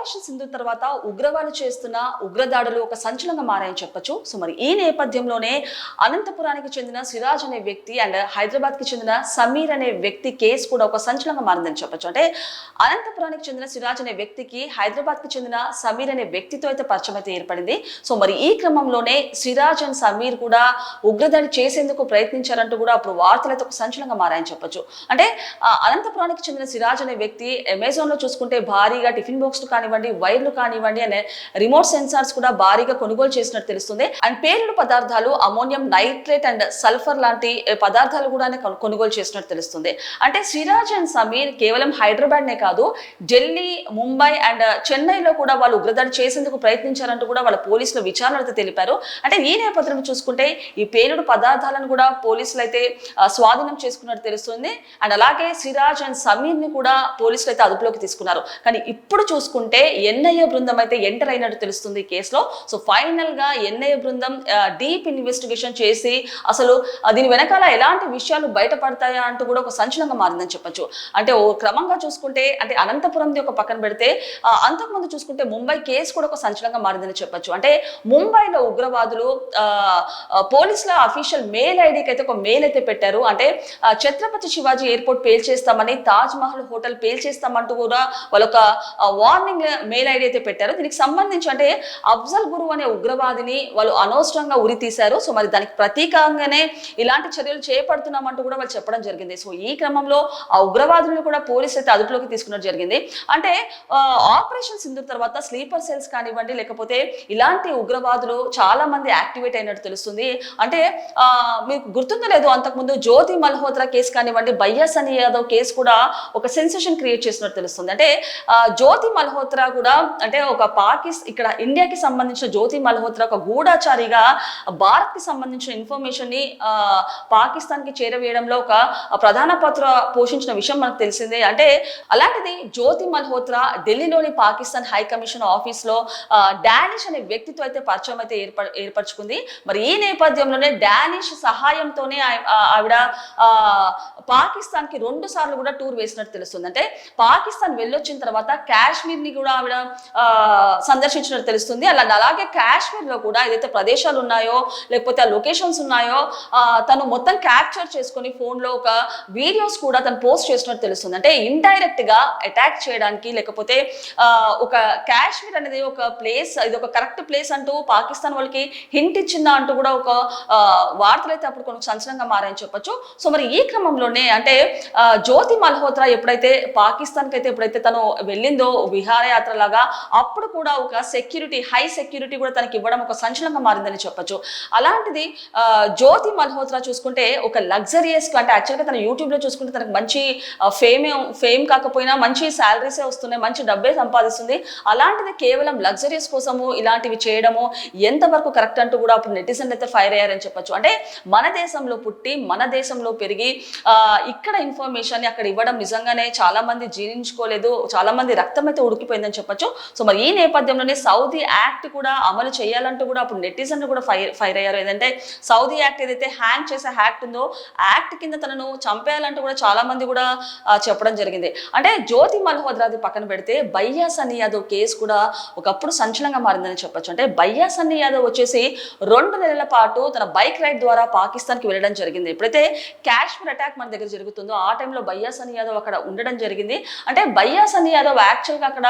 Operation Sindoor తర్వాత ఉగ్రవాదులు చేస్తున్న ఉగ్రదాడులు ఒక సంచలనంగా మారాయని చెప్పొచ్చు. సో మరి ఈ నేపథ్యంలోనే అనంతపురానికి చెందిన సిరాజ్ అనే వ్యక్తి అండ్ హైదరాబాద్ కి చెందిన సమీర్ అనే వ్యక్తి కేసు కూడా ఒక సంచలనంగా మారిందని చెప్పొచ్చు. అంటే అనంతపురానికి చెందిన సిరాజ్ అనే వ్యక్తికి హైదరాబాద్ కి చెందిన సమీర్ అనే వ్యక్తితో అయితే పరిచయం అయితే ఏర్పడింది. సో మరి ఈ క్రమంలోనే సిరాజ్ అండ్ సమీర్ కూడా ఉగ్రదాడి చేసేందుకు ప్రయత్నించారంటూ కూడా అప్పుడు వార్తలు అయితే ఒక సంచలనంగా మారాయని చెప్పొచ్చు. అంటే అనంతపురానికి చెందిన సిరాజ్ అనే వ్యక్తి అమెజాన్ లో చూసుకుంటే భారీగా టిఫిన్ బాక్స్ కానివ్వండి, వైర్లు కానివ్వండి అనే రిమోట్ సెన్సార్స్ కూడా భారీగా కొనుగోలు చేసినట్టు తెలుస్తుంది. అండ్ పేలుడు పదార్థాలు అమోనియం నైట్రేట్ అండ్ సల్ఫర్ లాంటి పదార్థాలు కూడా కొనుగోలు చేసినట్టు తెలుస్తుంది. అంటే సిరాజ్ అండ్ సమీర్ కేవలం హైదరాబాద్ నే కాదు, ఢిల్లీ, ముంబై అండ్ చెన్నైలో కూడా వాళ్ళు ఉగ్రదాడి చేసేందుకు ప్రయత్నించారంటూ కూడా వాళ్ళ పోలీసులు విచారణ అయితే తెలిపారు. అంటే ఈ నేపథ్యంలో చూసుకుంటే ఈ పేలుడు పదార్థాలను కూడా పోలీసులు అయితే స్వాధీనం చేసుకున్నట్టు తెలుస్తుంది. అండ్ అలాగే సిరాజ్ అండ్ సమీర్ ని కూడా పోలీసులు అయితే అదుపులోకి తీసుకున్నారు. కానీ ఇప్పుడు చూసుకుంటే ఎన్ఐఏ బృందం అయితే ఎంటర్ అయినట్టు తెలుస్తుంది ఈ కేసులో. సో ఫైనల్ గా ఎన్ఐఏ బృందం డీప్ ఇన్వెస్టిగేషన్ చేసి అసలు దీని వెనకాల ఎలాంటి విషయాలు బయటపడతాయా అంటూ కూడా ఒక సంచలనంగా మారిందని చెప్పొచ్చు. అంటే ఓ క్రమంగా చూసుకుంటే అంటే అనంతపురంది ఒక పక్కన పెడితే అంతకుముందు చూసుకుంటే ముంబై కేసు కూడా ఒక సంచలనంగా మారిందని చెప్పొచ్చు. అంటే ముంబైలో ఉగ్రవాదులు పోలీసుల అఫీషియల్ మెయిల్ ఐడికి అయితే ఒక మెయిల్ అయితే పెట్టారు. అంటే ఛత్రపతి శివాజీ ఎయిర్పోర్ట్ పేల్చేస్తామని, తాజ్ మహల్ హోటల్ పేల్చేస్తామంటూ కూడా వాళ్ళొక వార్నింగ్ మెయిల్ ఐడి అయితే పెట్టారు. దీనికి సంబంధించి అంటే అఫ్జల్ గురు అనే ఉగ్రవాదిని వాళ్ళు అనవసరంగా ఉరి తీశారు. సో మరి దానికి ప్రతీకంగానే ఇలాంటి చర్యలు చేపడుతున్నామంటూ కూడా వాళ్ళు చెప్పడం జరిగింది. సో ఈ క్రమంలో ఆ ఉగ్రవాదులను కూడా పోలీసులు అయితే అదుపులోకి తీసుకున్నట్టు జరిగింది. అంటే ఆపరేషన్ సింధూర్ తర్వాత స్లీపర్ సెల్స్ కానివ్వండి, లేకపోతే ఇలాంటి ఉగ్రవాదులు చాలా మంది యాక్టివేట్ అయినట్టు తెలుస్తుంది. అంటే మీకు గుర్తుందో లేదో, అంతకుముందు జ్యోతి మల్హోత్రా కేసు కానివ్వండి, బయ్యా సనీ యాదవ్ కేసు కూడా ఒక సెన్సేషన్ క్రియేట్ చేసినట్టు తెలుస్తుంది. అంటే జ్యోతి మల్హోత్రా కూడా అంటే ఒక ఇక్కడ ఇండియాకి సంబంధించిన జ్యోతి మల్హోత్రా ఒక గూఢాచారిగా భారత్ కి సంబంధించిన ఇన్ఫర్మేషన్ ని పాకిస్తాన్ కి చేరవేయడంలో ఒక ప్రధాన పాత్ర పోషించిన విషయం మనకు తెలిసిందే. అంటే అలాంటిది జ్యోతి మల్హోత్రా ఢిల్లీలోని పాకిస్తాన్ హై కమిషన్ ఆఫీస్ లో డానిష్ అనే వ్యక్తితో అయితే పరిచయం అయితే ఏర్పరచుకుంది. మరి ఈ నేపథ్యంలోనే డానిష్ సహాయంతోనే ఆవిడ పాకిస్తాన్ కి 2 సార్లు కూడా టూర్ వేసినట్టు తెలుస్తుంది. అంటే పాకిస్తాన్ వెళ్ళొచ్చిన తర్వాత కాశ్మీర్ ని కూడా ఆవిడ సందర్శించినట్టు తెలుస్తుంది. అలాగే కాశ్మీర్ లో కూడా ఏదైతే ప్రదేశాలు ఉన్నాయో లేకపోతే ఆ లొకేషన్స్ ఉన్నాయో తను మొత్తం క్యాప్చర్ చేసుకుని ఫోన్ లో ఒక వీడియోస్ కూడా తను పోస్ట్ చేసినట్టు తెలుస్తుంది. అంటే ఇండైరెక్ట్ గా అటాక్ చేయడానికి, లేకపోతే ఒక కాశ్మీర్ అనేది ఒక ప్లేస్, ఇది ఒక కరెక్ట్ ప్లేస్ అంటూ పాకిస్తాన్ వాళ్ళకి హింట్ ఇచ్చిందా అంటూ కూడా ఒక వార్తలు అయితే అప్పుడు కొంచెం సంచలనంగా మారాయని చెప్పొచ్చు. సో మరి ఈ క్రమంలోనే అంటే జ్యోతి మల్హోత్రా ఎప్పుడైతే పాకిస్తాన్ కి అయితే ఎప్పుడైతే తను వెళ్ళిందో విహారయాత్ర లాగా, అప్పుడు కూడా ఒక సెక్యూరిటీ, హై సెక్యూరిటీ కూడా తనకి ఇవ్వడం ఒక సంచలనంగా మారిందని చెప్పొచ్చు. అలాంటిది జ్యోతి మల్హోత్రా చూసుకుంటే ఒక లగ్జరియస్, అంటే యాక్చువల్గా తన యూట్యూబ్ లో చూసుకుంటే తనకు మంచి ఫేమ్ కాకపోయినా మంచి శాలరీసే వస్తున్నాయి, మంచి డబ్బే సంపాదిస్తుంది. అలాంటిది కేవలం లగ్జరియస్ కోసము ఇలాంటివి చేయడము ఎంతవరకు కరెక్ట్ అంటూ కూడా అప్పుడు నెటిజన్లు అయితే ఫైర్ అయ్యారని చెప్పొచ్చు. అంటే మన దేశంలో పుట్టి మన దేశంలో పెరిగి ఇక్కడ ఇన్ఫర్మేషన్ అక్కడ ఇవ్వడం నిజంగానే చాలా మంది జీర్ణించుకోలేదు, చాలా మంది రక్తం అయితే ఉడికిపోయిందని చెప్పొచ్చు. సో మరి ఈ నేపథ్యంలోనే సౌదీ యాక్ట్ కూడా అమలు చేయాలంటూ కూడా అప్పుడు నెటిజన్లు కూడా ఫైర్ అయ్యారు. ఏదంటే సౌదీ యాక్ట్ ఏదైతే హ్యాంగ్ చేసే యాక్ట్ ఉందో యాక్ట్ కింద తనను చంపేయాలంటూ కూడా చాలా మంది కూడా చెప్పడం జరిగింది. అంటే జ్యోతి మల్హోత్రాది పక్కన పెడితే బయ్యా సన్నీ యాదవ్ కేసు కూడా ఒకప్పుడు సంచలనంగా మారిందని చెప్పొచ్చు. అంటే బయ్యా సన్నీ యాదవ్ వచ్చేసి 2 నెలల పాటు తన బైక్ రైడ్ ద్వారా పాకిస్తాన్ కి వెళ్ళడం జరిగింది. ఎప్పుడైతే కాశ్మీర్ అటాక్ మన దగ్గర జరుగుతుందో ఆ టైంలో బయ్యా సన్నీ యాదవ్ అక్కడ ఉండడం జరిగింది. అంటే బయ్యా సన్నీ యాదవ్ యాక్చువల్ గా అక్కడ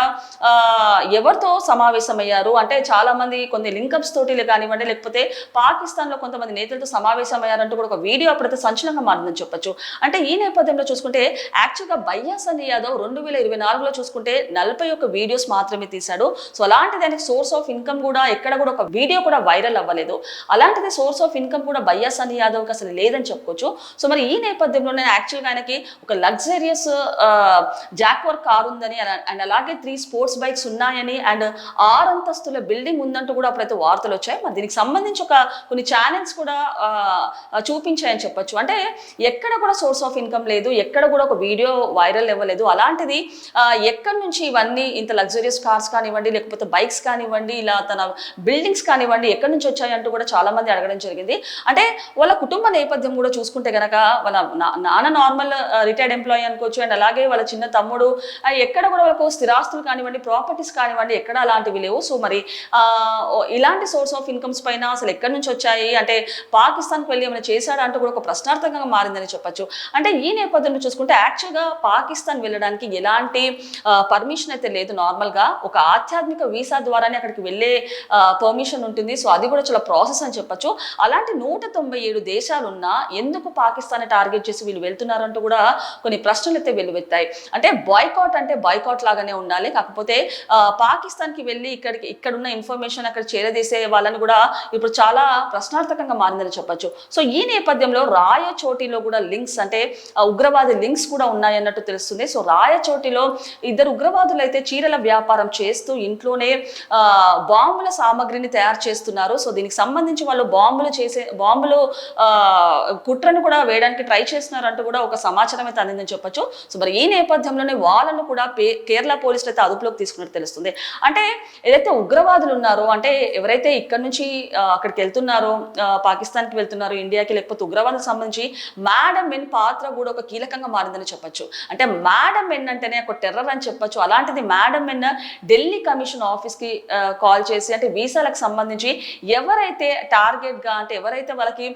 ఎవరితో సమావేశమయ్యారు అంటే చాలా మంది కొన్ని లింకప్స్ తోటి కానివ్వండి, లేకపోతే పాకిస్తాన్ లో కొంతమంది నేతలతో సమావేశమయ్యారంటూ కూడా ఒక వీడియో అప్పుడైతే సంచలనంగా మారిందని చెప్పొచ్చు. అంటే ఈ నేపథ్యంలో చూసుకుంటే యాక్చువల్ గా బయ్యా సన్నీ యాదవ్ 2024లో చూసుకుంటే 41 వీడియోస్ మాత్రమే తీశాడు. సో అలాంటి దానికి సోర్స్ ఆఫ్ ఇన్కమ్ కూడా ఎక్కడ కూడా ఒక వీడియో కూడా వైరల్ అవ్వలేదు. అలాంటిది సోర్స్ ఆఫ్ ఇన్కమ్ కూడా బయ్యా సన్నీ యాదవ్కి అసలు లేదని చెప్పుకోవచ్చు. సో మరి ఈ నేపథ్యంలోనే యాక్చువల్గా ఆయనకి ఒక లగ్జరియస్ జాక్వర్ కార్ ఉందని అండ్ అలాగే 3 స్పోర్ట్స్ బైక్స్ ఉన్నాయని అండ్ 6 అంతస్తుల బిల్డింగ్ ఉందంటూ కూడా అప్పుడైతే వార్తలు వచ్చాయి. మరి దీనికి సంబంధించి కొన్ని ఛానల్స్ కూడా చూపించాయని చెప్పొచ్చు. అంటే ఎక్కడ కూడా సోర్స్ ఆఫ్ ఇన్కమ్ లేదు, ఎక్కడ కూడా ఒక వీడియో వైరల్ అవ్వలేదు. అలాంటిది ఎక్కడి నుంచి ఇవన్నీ ఇంత లగ్జరియస్ కార్స్ కానివ్వండి, లేకపోతే బైక్స్ కానివ్వండి, ఇలా తన బిల్డింగ్స్ కానివ్వండి ఎక్కడి నుంచి వచ్చాయంటూ కూడా చాలా మంది అడగడం జరిగింది. అంటే వాళ్ళ కుటుంబ నేపథ్యం కూడా చూసుకుంటే గనక వాళ్ళ నాన్న నార్మల్ రిటైర్డ్ ఎంప్లాయీ అనుకోవచ్చు, అండ్ అలాగే వాళ్ళ చిన్న తమ్ముడు ఎక్కడ కూడా వాళ్ళకు స్థిరాస్తులు కానివ్వండి కానివ్వండి, ప్రాపర్టీస్ కానివ్వండి, ఎక్కడ అలాంటివి లేవు. సో మరి ఇలాంటి సోర్స్ ఆఫ్ ఇన్కమ్స్ పైన అసలు ఎక్కడి నుంచి వచ్చాయి అంటే పాకిస్తాన్కి వెళ్ళి ఏమైనా చేశాడా అంటూ కూడా ఒక ప్రశ్నార్థకంగా మారిందని చెప్పొచ్చు. అంటే ఈ నేపథ్యంలో చూసుకుంటే యాక్చువల్గా పాకిస్తాన్ వెళ్ళడానికి ఎలాంటి పర్మిషన్ అయితే లేదు. నార్మల్గా ఒక ఆధ్యాత్మిక వీసా ద్వారానే అక్కడికి వెళ్ళే పర్మిషన్ ఉంటుంది. సో అది కూడా చాలా ప్రాసెస్ అని చెప్పొచ్చు. అలాంటి 197 దేశాలున్నా ఎందుకు పాకిస్తాన్ టార్గెట్ చేసి వీళ్ళు వెళ్తున్నారంటూ కూడా కొన్ని ప్రశ్నలు అయితే వెల్లువెత్తాయి. అంటే బాయ్కాట్ అంటే బాయ్కాట్ లాగానే ఉండాలి, కాకపోతే పాకిస్తాన్కి వెళ్ళి ఇక్కడున్న ఇన్ఫర్మేషన్ అక్కడ చేరదీసే వాళ్ళని కూడా ఇప్పుడు చాలా ప్రశ్నార్థకంగా మారిందని చెప్పొచ్చు. సో ఈ నేపథ్యంలో రాయచోటిలో కూడా లింక్స్ అంటే ఉగ్రవాది లింక్స్ కూడా ఉన్నాయన్నట్టు తెలుస్తుంది. సో రాయచోటిలో ఇద్దరు ఉగ్రవాదులు అయితే చీరల వ్యాపారం చేస్తూ ఇంట్లోనే బాంబుల సామాగ్రిని తయారు చేస్తున్నారు. సో దీనికి సంబంధించి వాళ్ళు బాంబులు కుట్రను కూడా వేయడానికి ట్రై చేస్తున్నారు అంటూ కూడా ఒక సమాచారం అయితే అందిందని చెప్పొచ్చు. సో మరి ఈ నేపథ్యంలోనే వాళ్ళను కూడా కేరళ పోలీసులు అయితే అదుపులోకి తీసుకున్నట్టు తెలుస్తుంది. అంటే ఏదైతే ఉగ్రవాదులు ఉన్నారో అంటే ఎవరైతే ఇక్కడ నుంచి అక్కడికి వెళ్తున్నారో, పాకిస్తాన్కి వెళ్తున్నారు, ఇండియాకి, లేకపోతే ఉగ్రవాదులకు సంబంధించి మేడం మెన్ పాత్ర కూడా ఒక కీలకంగా మారిందని చెప్పొచ్చు. అంటే మేడం మెన్ అంటేనే ఒక టెర్రర్ అని చెప్పొచ్చు. అలాంటిది మేడం మెన్ ఢిల్లీ కమిషన్ ఆఫీస్కి కాల్ చేసి అంటే వీసాలకు సంబంధించి ఎవరైతే టార్గెట్ గా అంటే ఎవరైతే వాళ్ళకి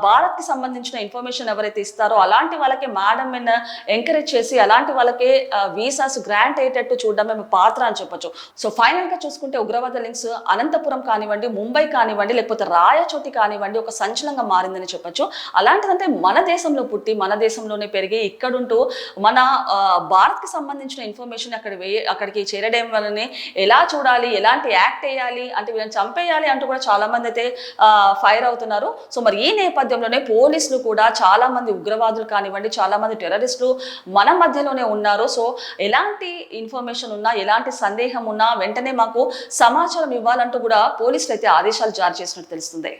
భారత్కి సంబంధించిన ఇన్ఫర్మేషన్ ఎవరైతే ఇస్తారో అలాంటి వాళ్ళకి మేడం మెన్ ఎంకరేజ్ చేసి అలాంటి వాళ్ళకే వీసాస్ గ్రాంట్ అయ్యేటట్టు చూడడమే పాత్ర అని చెప్పొచ్చు. సో ఫైనల్ గా చూసుకుంటే ఉగ్రవాద లింక్స్ అనంతపురం కానివ్వండి, ముంబై కానివ్వండి, లేకపోతే రాయచోటి కానివ్వండి ఒక సంచలనంగా మారిందని చెప్పొచ్చు. అలాంటిదంటే మన దేశంలో పుట్టి మన దేశంలోనే పెరిగి ఇక్కడుంటూ మన భారత్కి సంబంధించిన ఇన్ఫర్మేషన్ అక్కడికి చేరడం వల్లనే ఎలా చూడాలి, ఎలాంటి యాక్ట్ వేయాలి అంటే వీళ్ళని చంపేయాలి అంటూ కూడా చాలా మంది అయితే ఫైర్ అవుతున్నారు. సో మరి ఈ నేపథ్యంలోనే పోలీసులు కూడా చాలా మంది ఉగ్రవాదులు కానివ్వండి, చాలా మంది టెర్రరిస్టులు మన మధ్యలోనే ఉన్నారు. సో ఎలాంటి ఇన్ఫర్మేషన్ ఉన్నా, ఎలాంటి సందేహం ఉన్నా వెంటనే మాకు సమాచారం ఇవ్వాలంటూ కూడా పోలీసులు అయితే ఆదేశాలు జారీ చేసినట్టు తెలుస్తుంది.